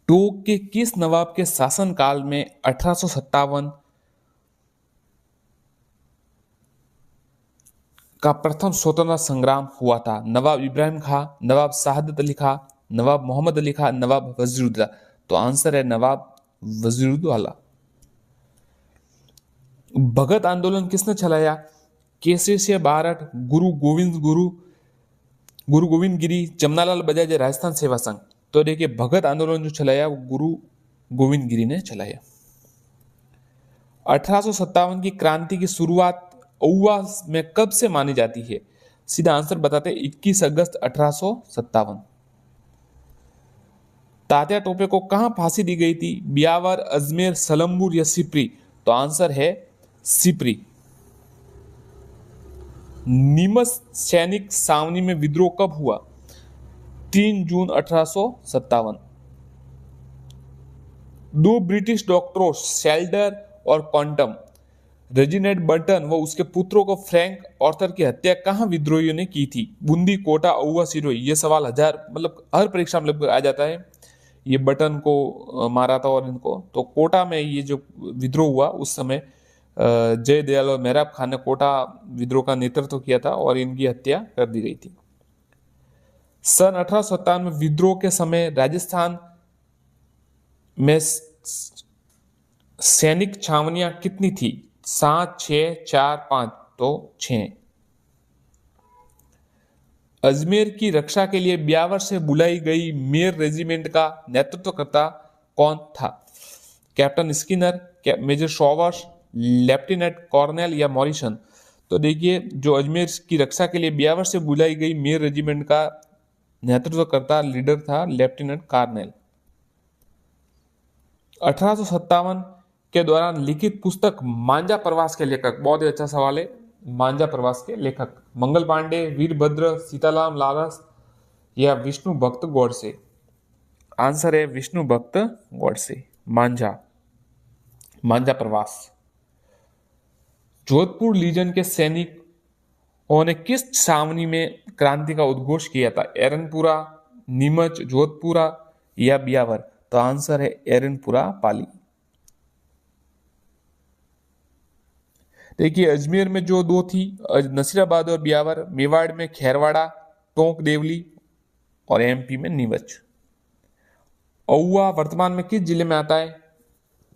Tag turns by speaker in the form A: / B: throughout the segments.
A: टोंक के किस नवाब के शासनकाल में 1857 का प्रथम स्वतंत्रता संग्राम हुआ था? नवाब इब्राहिम खां, नवाब शहादत अली खां, नवाब मोहम्मद अली खां, नवाब वजीरुद्दौला। तो आंसर है नवाब वजीरुद्दौला। भगत आंदोलन किसने चलाया? केसरी सिंह बारठ, गुरु गोविंद गिरी, जमनालाल बजाज, राजस्थान सेवा संघ। तो देखिए भगत आंदोलन जो चलाया वो गुरु गोविंद गिरी ने चलाया। 1857 की क्रांति की शुरुआत औवा में कब से मानी जाती है? सीधा आंसर बताते 21 अगस्त 1857। तात्या टोपे को कहां फांसी दी गई थी? ब्यावर, अजमेर, सलम्बुर या सिपरी? तो आंसर है सिपरी। नीमच सैनिक छावनी में विद्रोह कब हुआ? 3 जून 1857। दो ब्रिटिश डॉक्टरों शेल्डर और क्वांटम, रेजिनेट बर्टन व उसके पुत्रों को फ्रैंक ऑर्थर की हत्या कहां विद्रोहियों ने की थी? बूंदी, कोटा, औवा, सिरोही। ये सवाल हजार मतलब हर परीक्षा में लगभग आ जाता है। ये बटन को मारा था और इनको तो कोटा में ये जो विद्रोह हुआ उस समय जय दयाल और मेहराब खान ने कोटा विद्रोह का नेतृत्व किया था और इनकी हत्या कर दी गई थी। सन 1857 में विद्रोह के समय राजस्थान में सैनिक छावनियां कितनी थी? 7, 6, 4, 5। तो 6। अजमेर की रक्षा के लिए ब्यावर से बुलाई गई मेयर रेजिमेंट का नेतृत्वकर्ता कौन था? Captain Skinner, major Showers, lieutenant Cornell या मॉरिसन? तो देखिए जो अजमेर की रक्षा के लिए ब्यावर से बुलाई गई मेयर रेजिमेंट का नेतृत्वकर्ता लीडर था लेफ्टिनेंट कर्नल। 1857 के दौरान लिखित पुस्तक मांझा प्रवास के लेखक, बहुत ही अच्छा सवाल है, मांझा प्रवास के लेखक मंगल पांडे, वीरभद्र, सीताराम लारस या विष्णु भक्त गोडसे? आंसर है विष्णु भक्त गोडसे। मांझा प्रवास। जोधपुर लीजन के सैनिकों ने किस छावनी में क्रांति का उद्घोष किया था? एरनपुरा, नीमच, जोधपुरा या ब्यावर? तो आंसर है एरनपुरा पाली। देखिए अजमेर में जो दो थी नसीराबाद और ब्यावर, मेवाड़ में खेरवाड़ा, टोंक देवली और एमपी में नीमच। औवा वर्तमान में किस जिले में आता है?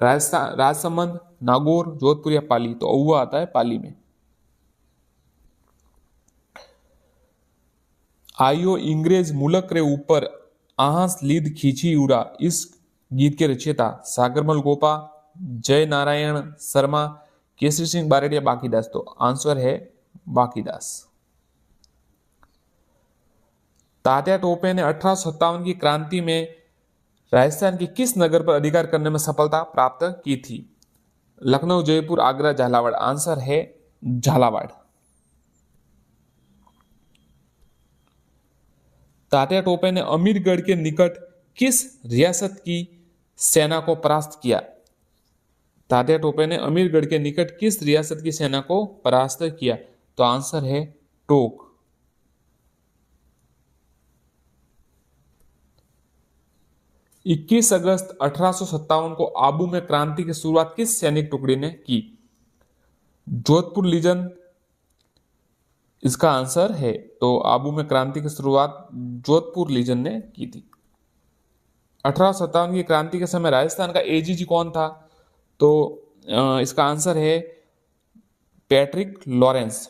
A: राजस्थान, राजसमंद, नागौर, जोधपुर या पाली? तो औवा आता है पाली में। आयो इंग्रेज मुलक रे ऊपर आहस लीद खींची उड़ा, इस गीत के रचयिता सागरमल गोपा, जय नारायण शर्मा, केसरी सिंह बारेड या बाकीदास? तो आंसर है बाकीदास। तात्या टोपे ने 1857 की क्रांति में राजस्थान के किस नगर पर अधिकार करने में सफलता प्राप्त की थी? लखनऊ, जयपुर, आगरा, झालावाड़? आंसर है झालावाड़। तात्या टोपे ने अमीरगढ़ के निकट किस रियासत की सेना को परास्त किया? तात्या टोपे ने अमीरगढ़ के निकट किस रियासत की सेना को परास्त किया? तो आंसर है टोक। 21 अगस्त 1857 को आबू में क्रांति की शुरुआत किस सैनिक टुकड़ी ने की? जोधपुर लीजन इसका आंसर है। तो आबू में क्रांति की शुरुआत जोधपुर लीजन ने की थी। 1857 की क्रांति के समय राजस्थान का एजीजी कौन था? तो इसका आंसर है पैट्रिक लॉरेंस।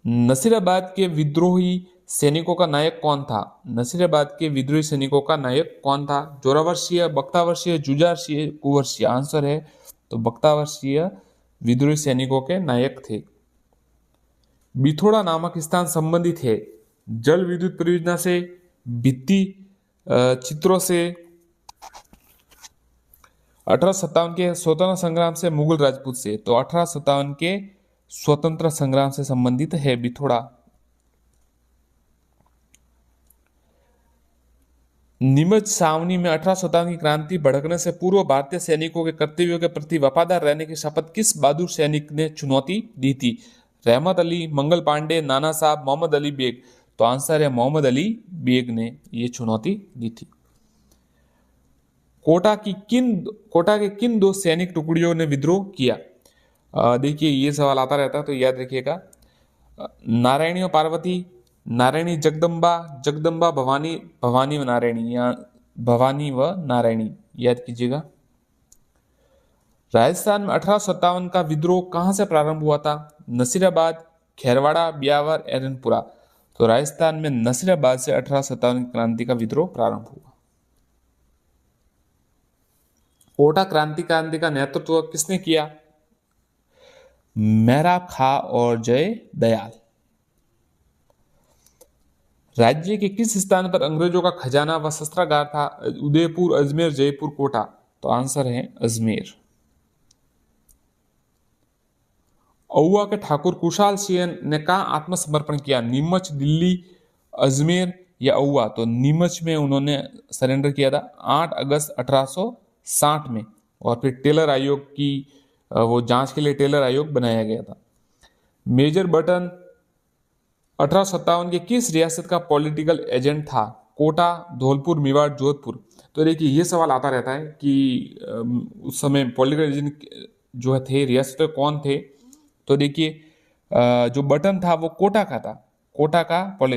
A: नसीराबाद के विद्रोही सैनिकों का नायक कौन था? नसीराबाद के विद्रोही सैनिकों का नायक कौन था? जोरावर्षीय, बख्तावर्षीय, जुजारशीय, कुंवरशीय? आंसर है तो बख्तावर्षीय विद्रोही सैनिकों के नायक थे। बिथोड़ा नामक स्थान संबंधित है जल विद्युत परियोजना से, भित्ति चित्रों से, 1857 के स्वतंत्रता संग्राम से, मुगल राजपूत से? तो 1857 के स्वतंत्रता संग्राम से संबंधित है बिथोड़ा। नीमच छावनी में 1857 की क्रांति भड़कने से पूर्व भारतीय सैनिकों के कर्तव्यों के प्रति वफादार रहने की शपथ किस बहादुर सैनिक ने चुनौती दी थी? रहमत अली, मंगल पांडे, नाना साहब, मोहम्मद अली बेग? तो आंसर है मोहम्मद अली बेग ने ये चुनौती दी थी। कोटा के किन दो सैनिक टुकड़ियों ने विद्रोह किया? देखिए ये सवाल आता रहता है तो याद रखिएगा। नारायणी और पार्वती, नारायणी जगदम्बा, जगदम्बा भवानी, भवानी व नारायणी, या भवानी व नारायणी, याद कीजिएगा। राजस्थान में 1857 का विद्रोह कहां से प्रारंभ हुआ था? नसीराबाद, खेरवाड़ा, ब्यावर, एरनपुरा। तो राजस्थान में नसीराबाद से 1857 क्रांति का विद्रोह प्रारंभ हुआ। कोटा क्रांति का नेतृत्व किसने किया? मेहराब खां और जय दयाल। राज्य के किस स्थान पर अंग्रेजों का खजाना व शस्त्रागार था? उदयपुर, अजमेर, जयपुर, कोटा। तो आंसर है अजमेर। औवा के ठाकुर कुशाल सिंह ने कहा आत्मसमर्पण किया? नीमच, दिल्ली, अजमेर या औवा। तो नीमच में उन्होंने सरेंडर किया था 8 अगस्त 1860 में, और फिर टेलर आयोग की वो जांच के लिए टेलर आयोग बनाया गया था। मेजर बटन 1857 के किस रियासत का पॉलिटिकल एजेंट था? कोटा, धौलपुर, मेवाड़, जोधपुर। तो देखिए ये सवाल आता रहता है कि उस समय पॉलिटिकल एजेंट जो थे रियासत कौन थे? तो देखिए जो बटन था वो कोटा का था, कोटा का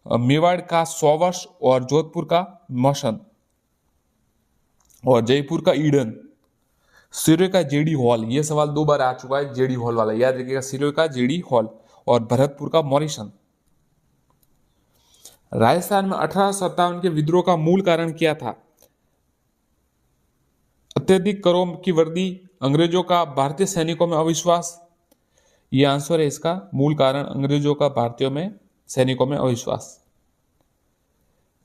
A: मेवाड़ का सोवर्स और जोधपुर का मशन और जयपुर का ईडन। सिरोही का जेडी हॉल, ये सवाल 2 बार आ चुका है, जेडी हॉल वाला याद रखिएगा। सिरोही का जेडी हॉल और भरतपुर का मॉरिसन। राजस्थान में 1857 के विद्रोह का मूल कारण क्या था? अत्यधिक करों की वर्दी, अंग्रेजों का भारतीय सैनिकों में अविश्वास। ये आंसर है इसका मूल कारण, अंग्रेजों का भारतीयों में सैनिकों में अविश्वास।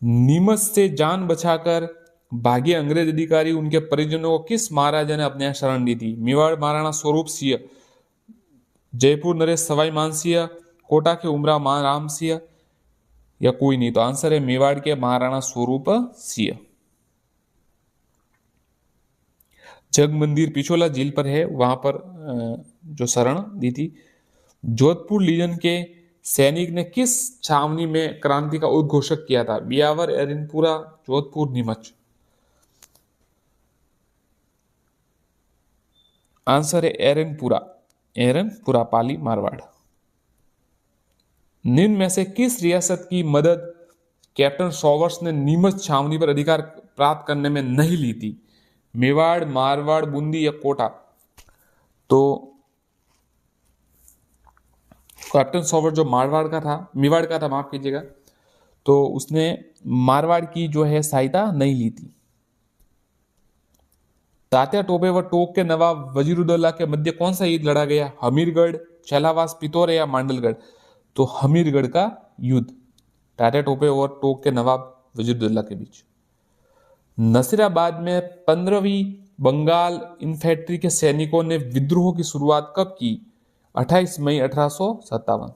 A: नीमच से जान बचाकर भागे अंग्रेज अधिकारी, उनके परिजनों को किस महाराजा ने अपने यहाँ शरण दी थी? मेवाड़ महाराणा स्वरूप सिंह, जयपुर नरेश सवाई मानसिंह, कोटा के उमरा महाराम सिंह, या कोई नहीं। तो आंसर है मेवाड़ के महाराणा स्वरूप सिंह। जग मंदिर पिछोला झील पर है, वहां पर जो शरण दी थी। जोधपुर लीजन के सैनिक ने किस छावनी में क्रांति का उद्घोषक किया था? ब्यावर, एरनपुरा, जोधपुर, नीमच। आंसर है एरनपुरा, एरनपुरा, पाली, मारवाड़। निम्न में से किस रियासत की मदद कैप्टन सॉवर्स ने नीमच छावनी पर अधिकार प्राप्त करने में नहीं ली थी? मेवाड़, मारवाड़, बूंदी या कोटा। तो कैप्टन सॉवर्स जो मारवाड़ का था, मेवाड़ का था, माफ कीजिएगा, तो उसने मारवाड़ की जो है सहायता नहीं ली थी। तात्या टोपे व टोक के नवाब वजीरुद्दौला के मध्य कौन सा युद्ध लड़ा गया? हमीरगढ़, छलावास, पिथौरा या मांडलगढ़। तो हमीरगढ़ का युद्ध तात्या टोपे और टोक के नवाब वजीरुद्दौला के बीच। नसीराबाद में 15वीं बंगाल इन्फेंट्री के सैनिकों ने विद्रोह की शुरुआत कब की? 28 मई 1857।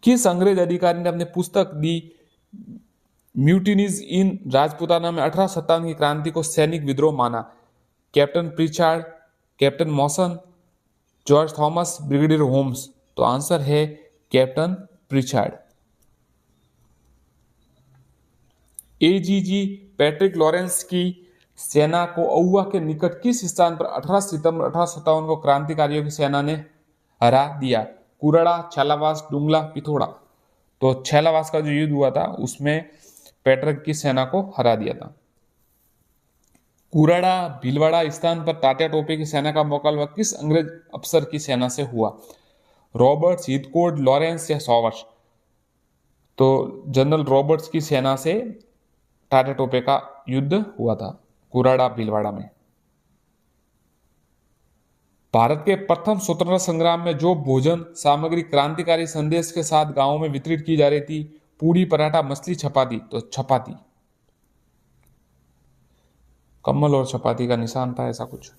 A: किस अंग्रेज अधिकारी ने अपनी पुस्तक दी म्यूटिनीज इन राजपुताना में 1857 की क्रांति को सैनिक विद्रोह माना? Captain Prichard, captain Mawson, George Thomas, brigadier Holmes. तो आंसर है captain Prichard. AGG Patrick Lawrence की सेना को औवा के निकट किस स्थान पर 18 सितंबर 1857 को क्रांतिकारियों की सेना ने हरा दिया? कुराड़ा, छलावास, डुंगला, पिथौरा। तो छलावास का जो युद्ध हुआ था उसमें पैट्रिक की सेना को हरा दिया था। कुराड़ा, भीलवाड़ा स्थान पर तात्या टोपे की सेना का मुकाबला किस अंग्रेज अफसर की सेना से हुआ? रॉबर्ट्स, हिथकोट, लॉरेंस या सॉवर्स। तो जनरल रॉबर्ट्स की सेना से तात्या टोपे का युद्ध हुआ था कुराड़ा, भीलवाड़ा में। भारत के प्रथम स्वतंत्रता संग्राम में जो भोजन सामग्री क्रांतिकारी संदेश के साथ गांवों में वितरित की जा रही थी, पूड़ी, पराठा, मछली, चपाती। तो चपाती, कमल और चपाती का निशान था, ऐसा कुछ।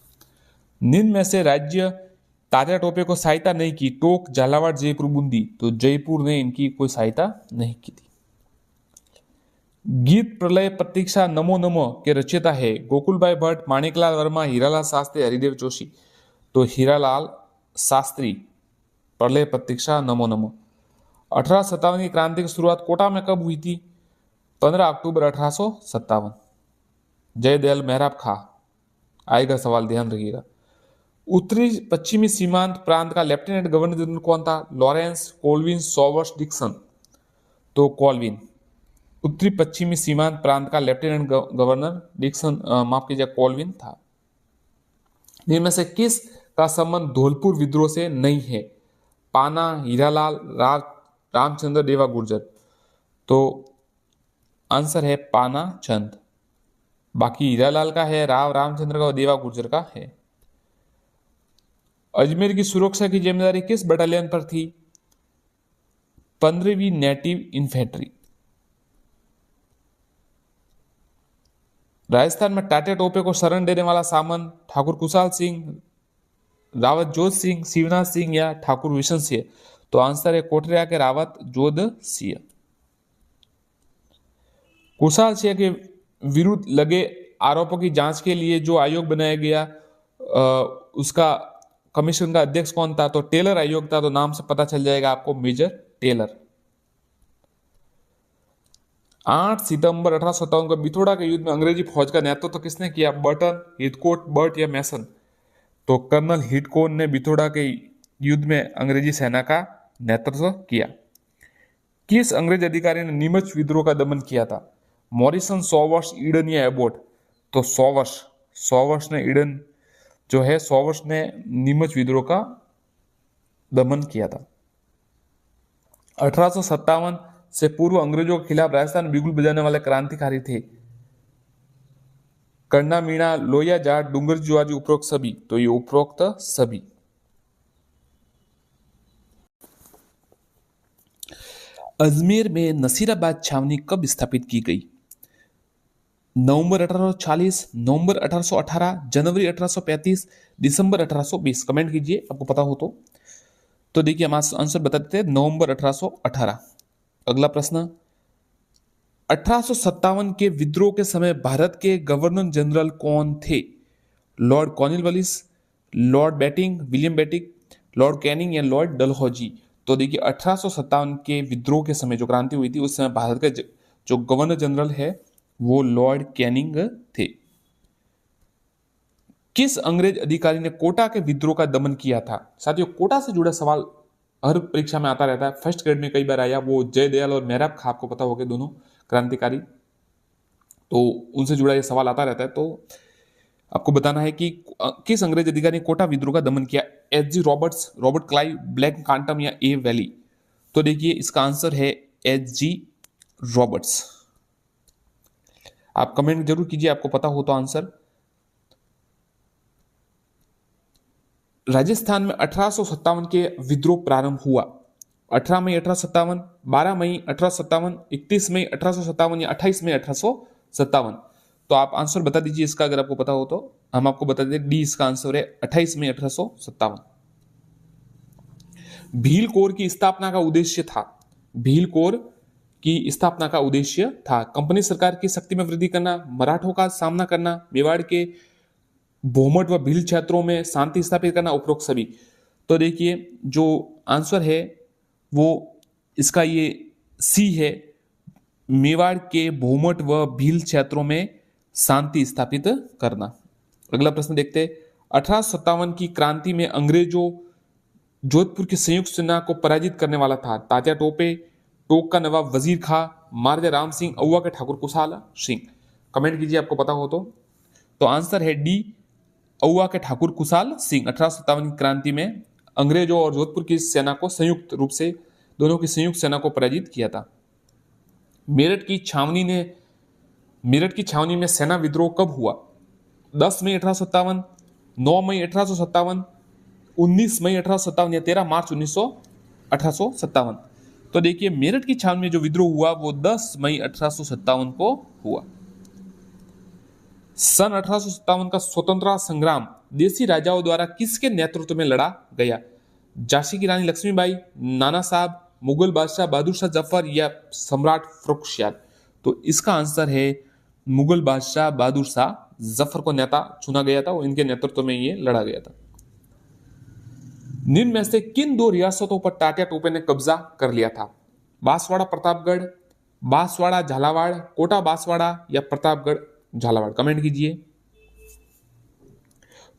A: निम्न में से राज्य तात्या टोपे को सहायता नहीं की? टोक, झालावाड़, जयपुर, बूंदी। तो जयपुर ने इनकी कोई सहायता नहीं की थी। गीत प्रलय प्रतीक्षा नमो नमो के रचयिता है गोकुलभाई भट्ट, माणिकलाल वर्मा, हीरालाल शास्त्री, हरिदेव जोशी। तो हीरालाल शास्त्री, प्रलय प्रतीक्षा नमो नमो। 1857 की क्रांति की शुरुआत कोटा में कब हुई थी? 15 अक्टूबर 1857। जयदयाल मेहराब खा आएगा सवाल, ध्यान रखिएगा। उत्तरी पश्चिमी सीमांत प्रांत का लेफ्टिनेंट गवर्नर जनरल कौन था? Lawrence, Colvin, Sowers, Dixon. तो कोलविन। उत्तरी पश्चिमी सीमांत प्रांत का लेफ्टिनेंट गवर्नर डिक्सन, माफ कीजिए, कोलविन था। इनमें से किस का संबंध धौलपुर विद्रोह से नहीं है? पाना, हीरालाल, रामचंद्र, देवा गुर्जर। तो आंसर है पाना चंद। बाकी हीरालाल का है, रामचंद्र का और देवा गुर्जर का है। अजमेर की सुरक्षा की जिम्मेदारी किस बटालियन पर थी? 15वीं नेटिव इन्फेंट्री। राजस्थान में टाटे टोपे को शरण देने वाला सामंत ठाकुर कुशाल सिंह, रावत जोध सिंह, शिवनाथ सिंह या ठाकुर विशन सिंह। तो आंसर है कोटरिया के रावत जोध सिंह। कुशाल सिंह के विरुद्ध लगे आरोपों की जांच के लिए जो आयोग बनाया गया, उसका कमीशन का अध्यक्ष कौन था? तो टेलर आयोग था। तो नाम से पता चल जाएगा आपको, मेजर टेलर। 8 सितंबर 1857 को बिथोड़ा के युद्ध में अंग्रेजी फौज का नेतृत्व तो किसने किया? बर्टन, हिथकोट, बर्ट या मैसन। तो कर्नल हिटकोन ने बिथोड़ा के युद्ध में अंग्रेजी सेना का नेतृत्व किया। किस अंग्रेज अधिकारी ने नीमच विद्रोह का दमन किया था? मॉरिसन, सॉवर्स, ईडन या एबोट। तो सॉवर्स ने ईडन जो है, सॉवर्स ने नीमच विद्रोह का दमन किया था। 1857 से पूर्व अंग्रेजों के खिलाफ राजस्थान बिगुल बजाने वाले क्रांतिकारी थे? कर्णा, मीणा, लोहिया जाट, डूंगर जुआजी, उपरोक्त सभी। तो ये उपरोक्त सभी। अजमेर में नसीराबाद छावनी कब स्थापित की गई? नवंबर 1840, नवंबर 1818, जनवरी 1835, दिसंबर 1820। कमेंट कीजिए आपको पता हो तो देखिए हम आंसर बता देते हैं, नवंबर 1818। अगला प्रश्न, 1857 के विद्रोह के समय भारत के गवर्नर जनरल कौन थे? Lord Cornwallis, Lord batting, William batting, Lord Canning या लॉर्ड डलहौजी। तो देखिए 1857 के विद्रोह के समय जो क्रांति हुई थी, उस समय भारत के जो गवर्नर जनरल है वो लॉर्ड कैनिंग थे। किस अंग्रेज अधिकारी ने कोटा के विद्रोह का दमन किया था? साथियों, कोटा से जुड़ा सवाल हर परीक्षा में आता रहता है, फर्स्ट ग्रेड में कई बार आया। वो जयदयाल और मेहराब खा, आपको पता होगा, दोनों क्रांतिकारी, तो उनसे जुड़ा ये सवाल आता रहता है। तो आपको बताना है कि किस अंग्रेज अधिकारी ने कोटा विद्रोह का दमन किया? H G. Roberts, Robert Clive, Black कांटम या ए वैली। तो देखिए इसका आंसर है एच.जी. रॉबर्ट्स। आप कमेंट जरूर कीजिए आपको पता हो तो आंसर। राजस्थान में 1857 के विद्रोह प्रारंभ हुआ। 18 मई 1857, 12 मई 1857, 31 मई 1857 या 28 मई 1857। तो आप आंसर बता दीजिए इसका, अगर आपको पता हो तो। हम आपको बता दें, डी इसका आंसर है, 28 मई 1857। भील कोर की स्थापना का उद्देश्य था? भील कोर की स्थापना का उद्देश्य था कंपनी सरकार की शक्ति में वृद्धि करना, मराठों का सामना करना, मेवाड़ के भोमट व भील क्षेत्रों में शांति स्थापित करना, उपरोक्त सभी। तो देखिए जो आंसर है वो इसका ये सी है, मेवाड़ के भोमट व भील क्षेत्रों में शांति स्थापित करना। अगला प्रश्न देखते हैं, 1857 की क्रांति में अंग्रेजों जोधपुर की संयुक्त सेना को पराजित करने वाला था? तात्या टोपे, टोक का नवाब वजीर खां, महाराजा राम सिंह, औवा के ठाकुर कुशाल सिंह। कमेंट कीजिए आपको पता हो तो आंसर है डी, औवा के ठाकुर कुशाल सिंह। 1857 की क्रांति में अंग्रेजों और जोधपुर की सेना को संयुक्त रूप से, दोनों की संयुक्त सेना को पराजित किया था। मेरठ की छावनी में सेना विद्रोह कब हुआ? 10 मई 1857, 9 मई 1857, 19 मई 1857 या 13 मार्च 1857। तो देखिए मेरठ की छावनी में जो विद्रोह हुआ वो 10 मई 1857 को हुआ। सन 1857 का स्वतंत्रता संग्राम देसी राजाओं द्वारा किसके नेतृत्व में लड़ा गया? झांसी की रानी लक्ष्मीबाई, नाना साहब, मुगल बादशाह बहादुर शाह जफर या सम्राट फर्रुखाबाद। तो इसका आंसर है मुगल बादशाह बहादुर शाह जफर को नेता चुना गया था और इनके नेतृत्व में ये लड़ा गया था। निम्न में से किन दो रियासतों पर तात्या टोपे ने कब्जा कर लिया था? बांसवाड़ा प्रतापगढ़, बांसवाड़ा झालावाड़, कोटा बांसवाड़ा या प्रतापगढ़ झालावाड़? कमेंट कीजिए।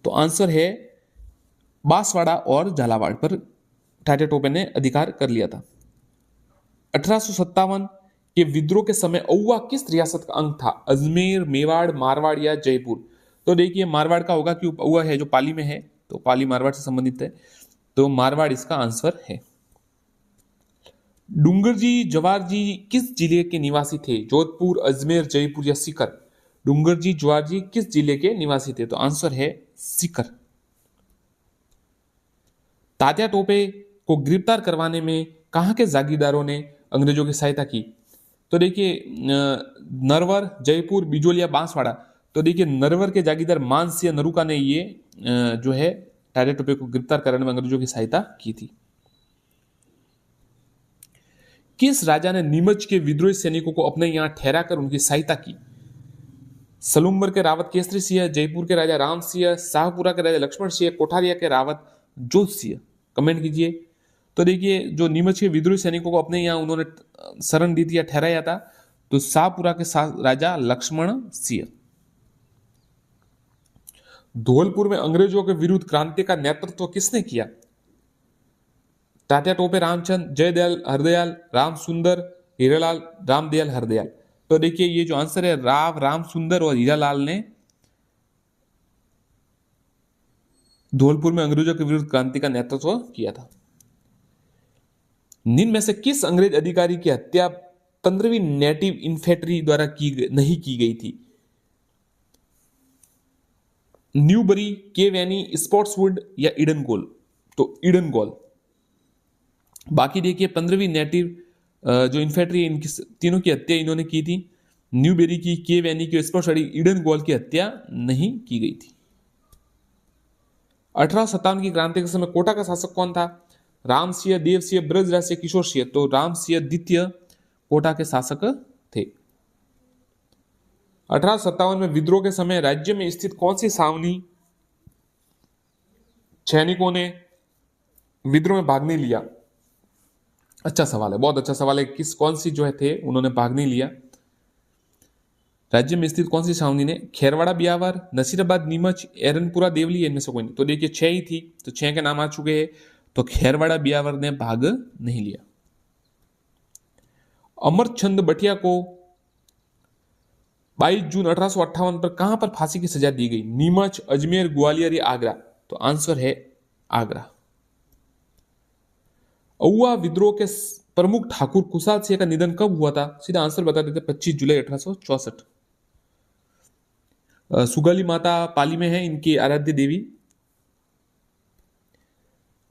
A: तो आंसर है बांसवाड़ा और झालावाड़ पर टाटा टोपे ने अधिकार कर लिया था। 1857 के विद्रोह के समय औवा किस रियासत का अंग था? अजमेर, मेवाड़, मारवाड़ या जयपुर? तो देखिए मारवाड़ का होगा क्योंकि औवा है जो पाली में है, तो पाली मारवाड़ से संबंधित है, तो मारवाड़ इसका आंसर है। डूंगरजी जवार जी किस जिले के निवासी थे? जोधपुर, अजमेर, जयपुर या सीकर? डूंगरजी जवार जी किस जिले के निवासी थे? तो आंसर है सीकर। तात्या टोपे को गिरफ्तार करवाने में कहां के जागीरदारों ने अंग्रेजों की सहायता की? तो देखिए नरवर, जयपुर, बिजोलिया, बांसवाड़ा? तो देखिए नरवर के जागीरदार मानसिंह नरूका ने ये जो है तात्या टोपे को गिरफ्तार कराने में अंग्रेजों की सहायता की थी। किस राजा ने नीमच के विद्रोही सैनिकों को अपने यहां ठहरा कर उनकी सहायता की? सलूम्बर के रावत केसरी सिंह, जयपुर के राजा राम सिंह, शाहपुरा के राजा लक्ष्मण सिंह, कोठारिया के रावत जोध सिंह? कमेंट कीजिए। तो देखिए जो नीमच के विद्रोही सैनिकों को अपने यहाँ उन्होंने शरण दी थी या ठहराया था, तो शाहपुरा के राजा लक्ष्मण सिंह। धौलपुर में अंग्रेजों के विरुद्ध क्रांति का नेतृत्व किसने किया? तात्या टोपे रामचंद, जयदयाल हरदयाल, राम सुंदर, हीरालाल, रामदयाल हरदयाल? तो देखिए ये जो आंसर है राम सुंदर और हीरालाल ने धौलपुर में अंग्रेजों के विरुद्ध क्रांति का नेतृत्व किया था। निम्न में से किस अंग्रेज अधिकारी की हत्या 15वीं नेटिव इन्फेंट्री द्वारा नहीं की गई थी? न्यूबरी, के वैनी, स्पॉट्सवुड या ईडन गोल? तो ईडन गोल। बाकी देखिए 15वीं नेटिव जो इन्फेंट्री इनकी तीनों की हत्या इन्होंने की थी, न्यूबेरी की, के वैनी की, स्पॉट्सवुड, ईडन गोल की हत्या नहीं की गई थी। 1857 की क्रांति के समय कोटा का शासक कौन था? राम सिंह, देव सिंह, ब्रजराज सिंह, किशोर सिंह? तो राम सिंह द्वितीय कोटा के शासक थे। 1857 में विद्रोह के समय राज्य में स्थित कौन सी छावनी सैनिकों ने विद्रोह में भाग नहीं लिया? अच्छा सवाल है, बहुत अच्छा सवाल है। कौन सी जो है थे उन्होंने भाग नहीं लिया? राज्य में स्थित कौन सी छावनी ने? खेरवाड़ा, बियावर, नसीराबाद, नीमच, एरनपुरा, देवली? इनमें से कोई नहीं। तो देखिए 6 ही थी, तो 6 के नाम आ चुके हैं, तो खेरवाड़ा, बियावर ने भाग नहीं लिया। अमरचंद बटिया को 22 जून 1858 पर कहां पर फांसी की सजा दी गई? नीमच, अजमेर, ग्वालियर या आगरा? तो आंसर है आगरा। औवा विद्रोह के प्रमुख ठाकुर कुशाल सिंह का निधन कब हुआ था? सीधा आंसर बता देते 25 जुलाई 1864। सुगाली माता पाली में है इनकी आराध्य देवी,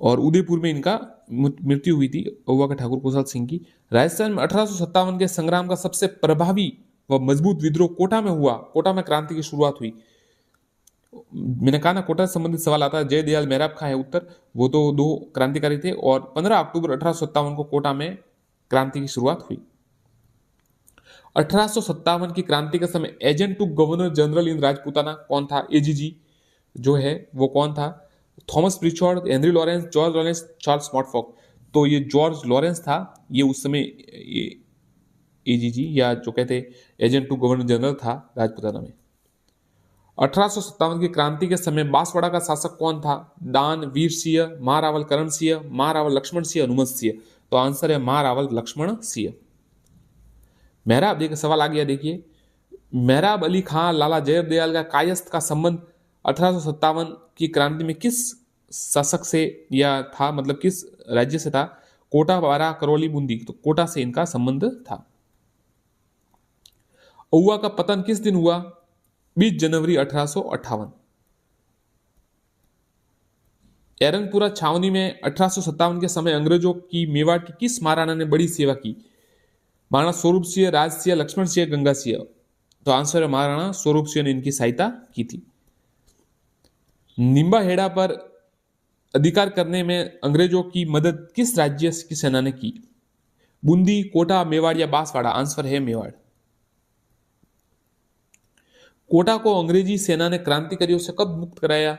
A: और उदयपुर में इनका मृत्यु हुई थी औवा के ठाकुर कुशाल सिंह की। राजस्थान में 1857 के संग्राम का सबसे प्रभावी व मजबूत विद्रोह कोटा में हुआ। कोटा में क्रांति की शुरुआत हुई। मैंने कहा ना कोटा से संबंधित सवाल आता है। जयदयाल मेहराब खां है उत्तर, वो तो 2 क्रांतिकारी थे, और 15 अक्टूबर 1857 को कोटा में क्रांति की शुरुआत हुई। 1857 की क्रांति के समय agent to governor general in Rajputana कौन था? एजीजी जो है वो कौन था? Thomas Prichard, Henry Lawrence, George Lawrence, Charles मॉटफॉक? तो ये जॉर्ज लॉरेंस था, ये उस समय एजीजी या जो कहते एजेंट टू गवर्नर जनरल था राजपूताना में। 1857 की क्रांति के समय बांसवाड़ा का शासक कौन था? दान, वीर सिंह, महारावल करण सिंह, महारावल लक्ष्मण सिंह, हनुमत सिंह? तो आंसर है महारावल लक्ष्मण सिंह। मेहराब देखिए सवाल आ गया, देखिए मेहराब अली खां लाला जयदयाल का कायस्थ का संबंध 1857 की क्रांति में किस शासक से या था, मतलब किस राज्य से था? कोटा, बारा, करौली, बूंदी? तो कोटा से इनका संबंध था। औवा का पतन किस दिन हुआ? 20 जनवरी 1858। एरनपुरा छावनी में 1857 के समय अंग्रेजों की मेवाड़ की किस महाराणा ने बड़ी सेवा की? महाराणा स्वरूप सिंह, राज सिंह, लक्ष्मण सिंह, गंगा सिंह? तो आंसर है महाराणा स्वरूप सिंह ने इनकी सहायता की थी। निम्बा हेड़ा पर अधिकार करने में अंग्रेजों की मदद किस राज्य की सेना ने की? बूंदी, कोटा, मेवाड़ या बांसवाड़ा? आंसर है मेवाड़। कोटा को अंग्रेजी सेना ने क्रांतिकारियों से कब मुक्त कराया?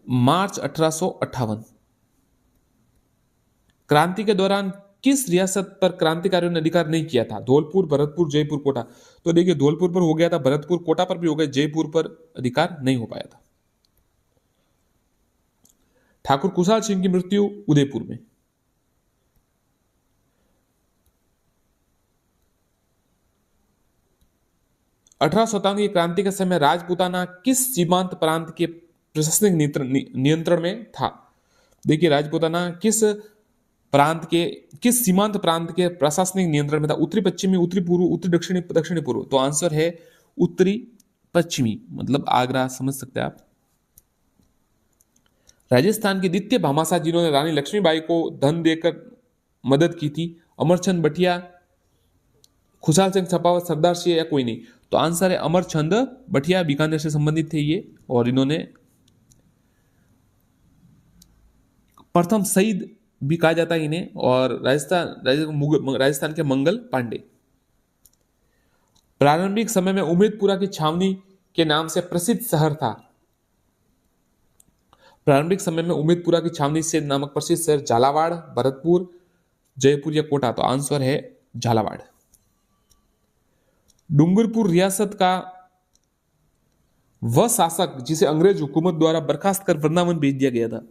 A: मार्च 1858। क्रांति के दौरान किस रियासत पर क्रांतिकारियों ने अधिकार नहीं किया था? धौलपुर, भरतपुर, जयपुर, कोटा। तो देखिए धौलपुर पर हो गया था, भरतपुर कोटा पर भी हो गया, जयपुर पर अधिकार नहीं हो पाया था। ठाकुर कुशाल सिंह की मृत्यु उदयपुर में। 1857 की क्रांति के समय राजपूताना किस सीमांत प्रांत के प्रशासनिक नियंत्रण में था? देखिए राजपूताना किस सीमांत प्रांत के प्रशासनिक नियंत्रण में था? उत्तरी पश्चिमी, उत्तरी पूर्व, उत्तरी दक्षिणी, दक्षिणी पूर्व। तो आंसर है उत्तरी पश्चिमी, मतलब आगरा समझ सकते हैं आप। राजस्थान की द्वितीय भामाशाह जिन्होंने रानी लक्ष्मीबाई को धन देकर मदद की थी, अमरचंद बटिया, खुशाल सिंह छपावत, सरदार सिंह या कोई नहीं? तो आंसर है अमरचंद बटिया, बीकानेर से संबंधित थे ये, और इन्होंने प्रथम शहीद भी कहा जाता है इन्हें। और राजस्थान के मंगल पांडे। प्रारंभिक समय में उम्मेदपुरा की छावनी के नाम से प्रसिद्ध शहर था। प्रारंभिक समय में उम्मेदपुरा की छावनी से नामक प्रसिद्ध शहर झालावाड़, भरतपुर, जयपुर या कोटा? तो आंसर है झालावाड़। डूंगरपुर रियासत का वह शासक जिसे अंग्रेज हुकूमत द्वारा बर्खास्त कर वृंदावन भेज दिया गया था?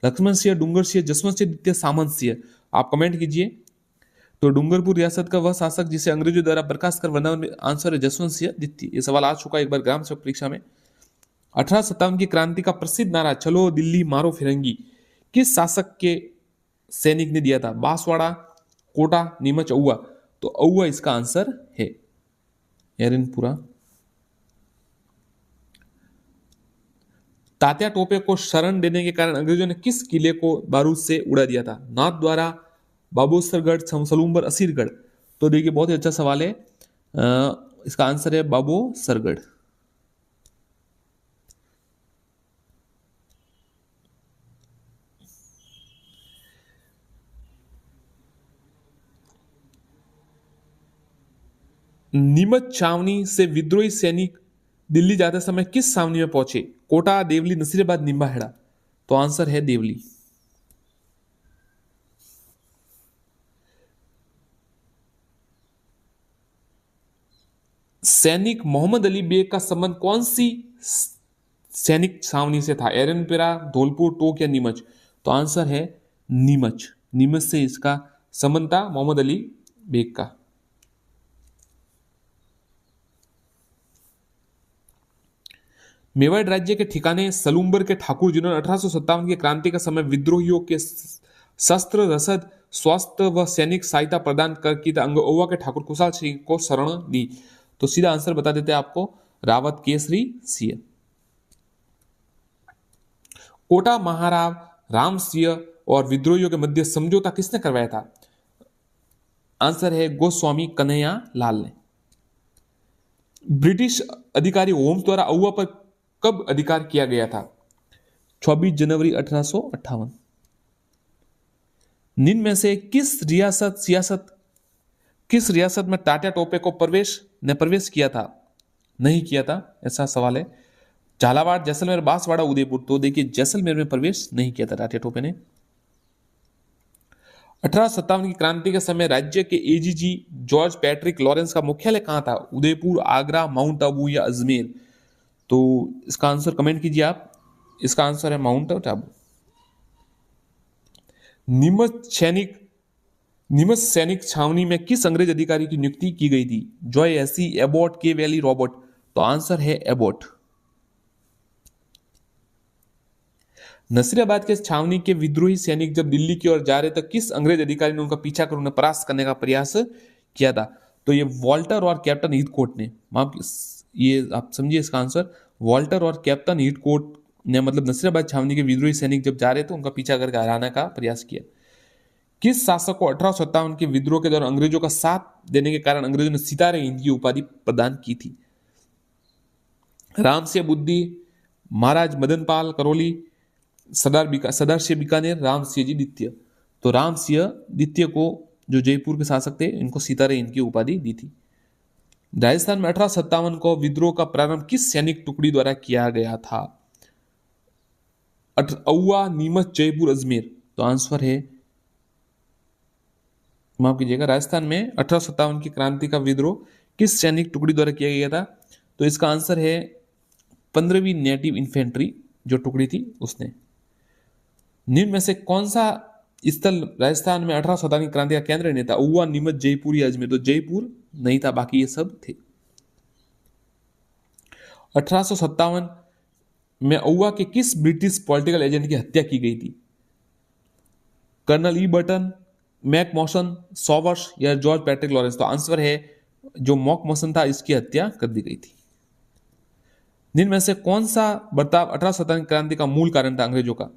A: लक्ष्मण सिंह, डूंगर सिंह, जसवंत सिंह, द्वितीय सामंत सिंह? आप कमेंट कीजिए। तो डूंगरपुर रियासत का वह शासक जिसे अंग्रेजों द्वारा बर्खास्त कर वृंदावन, आंसर है जसवंत सिंह द्वितीय। ये सवाल आ चुका है एक बार ग्राम सेवक परीक्षा में। 1857 की क्रांति का प्रसिद्ध नारा चलो दिल्ली मारो फिरंगी किस शासक के सैनिक ने दिया था? बांसवाड़ा, कोटा, नीमच, औवा? तो औवा इसका आंसर है, एरनपुरा। तात्या टोपे को शरण देने के कारण अंग्रेजों ने किस किले को बारूद से उड़ा दिया था? नाथद्वारा, बाबोसरगढ़, सलूम्बर, असीरगढ़? तो देखिए बहुत ही अच्छा सवाल है, इसका आंसर है बाबोसरगढ़। नीमच छावनी से विद्रोही सैनिक दिल्ली जाते समय किस छावनी में पहुंचे? कोटा, देवली, नसीराबाद, निम्बाहेड़ा? तो आंसर है देवली। सैनिक मोहम्मद अली बेग का संबंध कौन सी सैनिक छावनी से था? एरनपुरा, धौलपुर, टोक या नीमच? तो आंसर है नीमच। नीमच से इसका संबंध था मोहम्मद अली बेग का। मेवाड़ राज्य के ठिकाने सलूम्बर के ठाकुर जिन्होंने 1857 की क्रांति के समय विद्रोहियों के शस्त्र, रसद, स्वास्थ्य व सैनिक सहायता प्रदान कर की औवा के ठाकुर कुशाल सिंह को शरण दी? तो सीधा आंसर बता देते हैं आपको, रावत केसरी सिंह। कोटा महाराव राम सिंह और विद्रोहियों के मध्य समझौता किसने करवाया था? आंसर है गोस्वामी कन्हैया लाल ने। ब्रिटिश अधिकारी होम्स द्वारा औवा पर कब अधिकार किया गया था? 24 जनवरी 1858। निम्न में से किस रियासत में टाटा टोपे को प्रवेश किया था, नहीं किया था? ऐसा सवाल है। झालावाड़, जैसलमेर, बांसवाड़ा, उदयपुर? तो देखिए जैसलमेर में प्रवेश नहीं किया था टाटा टोपे ने। 1857 की क्रांति के समय राज्य के एजीजी जॉर्ज पैट्रिक लॉरेंस का मुख्यालय कहां था? उदयपुर, आगरा, माउंट आबू या अजमेर? तो इसका आंसर कमेंट कीजिए आप। इसका आंसर है माउंट आबू। नीमच सैनिक छावनी में किस अंग्रेज अधिकारी की नियुक्ति की गई थी? जॉय एसी, एबॉट, के वैली, रॉबर्ट? तो आंसर है एबॉट। नसीराबाद के छावनी के विद्रोही सैनिक जब दिल्ली की ओर जा रहे थे, किस अंग्रेज अधिकारी ने उनका पीछा कर उन्हें परास्त करने का प्रयास किया था? तो ये वॉल्टर और कैप्टन हीथकोट ने। ये आप समझिए इसका आंसर, वॉल्टर और कैप्टन हीथकोट ने, मतलब नसीराबाद छावनी के विद्रोही सैनिक जब जा रहे थे उनका पीछा करके हराने का प्रयास किया। किस शासक को 1857 के विद्रोह के दौरान अंग्रेजों का साथ देने के कारण अंग्रेजों ने सितारे हिंद की उपाधि प्रदान की थी? राम सिंह बुद्धि, महाराज मदन पाल करौली, सरदार सिंह बीकानेर, राम सिंह जी द्वितीय? तो राम सिंह द्वितीय को, जो जयपुर के शासक थे, इनको सितारे हिंद की उपाधि दी थी। राजस्थान में 1857 को विद्रोह का प्रारंभ किस सैनिक टुकड़ी द्वारा किया गया था? औवा, नीमच, जयपुर, अजमेर? तो आंसर है माफ कीजिएगा, राजस्थान में 1857 की क्रांति का विद्रोह किस सैनिक टुकड़ी द्वारा किया गया था? तो इसका आंसर है 15वीं नेटिव इन्फेंट्री जो टुकड़ी थी उसने। निम्न में से कौन सा स्थल राजस्थान में 1857 की क्रांति का केंद्र नहीं था? उवा, नीमच, जयपुर या अजमेर? तो जयपुर नहीं था, बाकी ये सब थे। 1857 में उवा के किस ब्रिटिश पॉलिटिकल एजेंट की हत्या की गई थी? कर्नल ई बर्टन, मैक मॉसन, सॉवर्स या जॉर्ज पैट्रिक लॉरेंस? तो आंसर है जो मॉक मॉसन था, इसकी हत्या कर दी गई थी। निम्न में से कौन सा बर्ताव 1857 क्रांति का मूल कारण था अंग्रेजों का?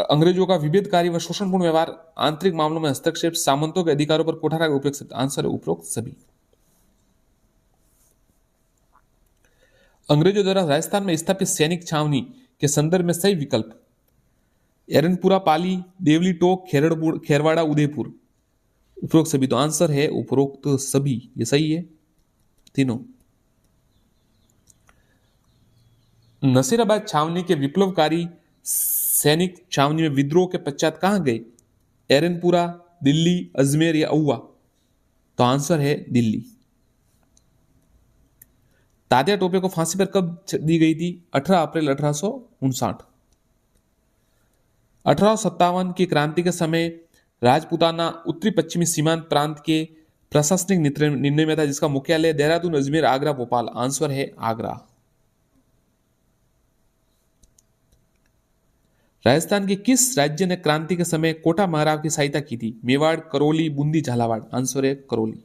A: अंग्रेजों का विभेदकारी व शोषणपूर्ण व्यवहार, आंतरिक मामलों में हस्तक्षेप, सामंतों के अधिकारों पर कुठारा का उपयोग? आंसर है उपरोक्त सभी। अंग्रेजों द्वारा राजस्थान में स्थापित सैनिक छावनी के संदर्भ में सही विकल्प? एरनपुरा, पाली, देवली टोक, खेरवाड़ा, उदयपुर? उपरोक्त सभी। तो आंसर है उपरोक्त सभी, ये सही है तीनों। नसीराबाद छावनी के विप्लवकारी सैनिक छावनी में विद्रोह के पश्चात कहां गए? एरनपुरा, दिल्ली, अजमेर या औवा? तो आंसर है दिल्ली। तात्या टोपे को फांसी पर कब दी गई थी? 18 अप्रैल 1859। 1857 की क्रांति के समय राजपुताना उत्तरी पश्चिमी सीमांत प्रांत के प्रशासनिक निर्णय में था, जिसका मुख्यालय देहरादून, अजमेर, आगरा, भोपाल? आंसर है आगरा। राजस्थान के किस राज्य ने क्रांति के समय कोटा महाराव की सहायता की थी? मेवाड़, करौली, बूंदी, झालावाड़? आंसर है करौली।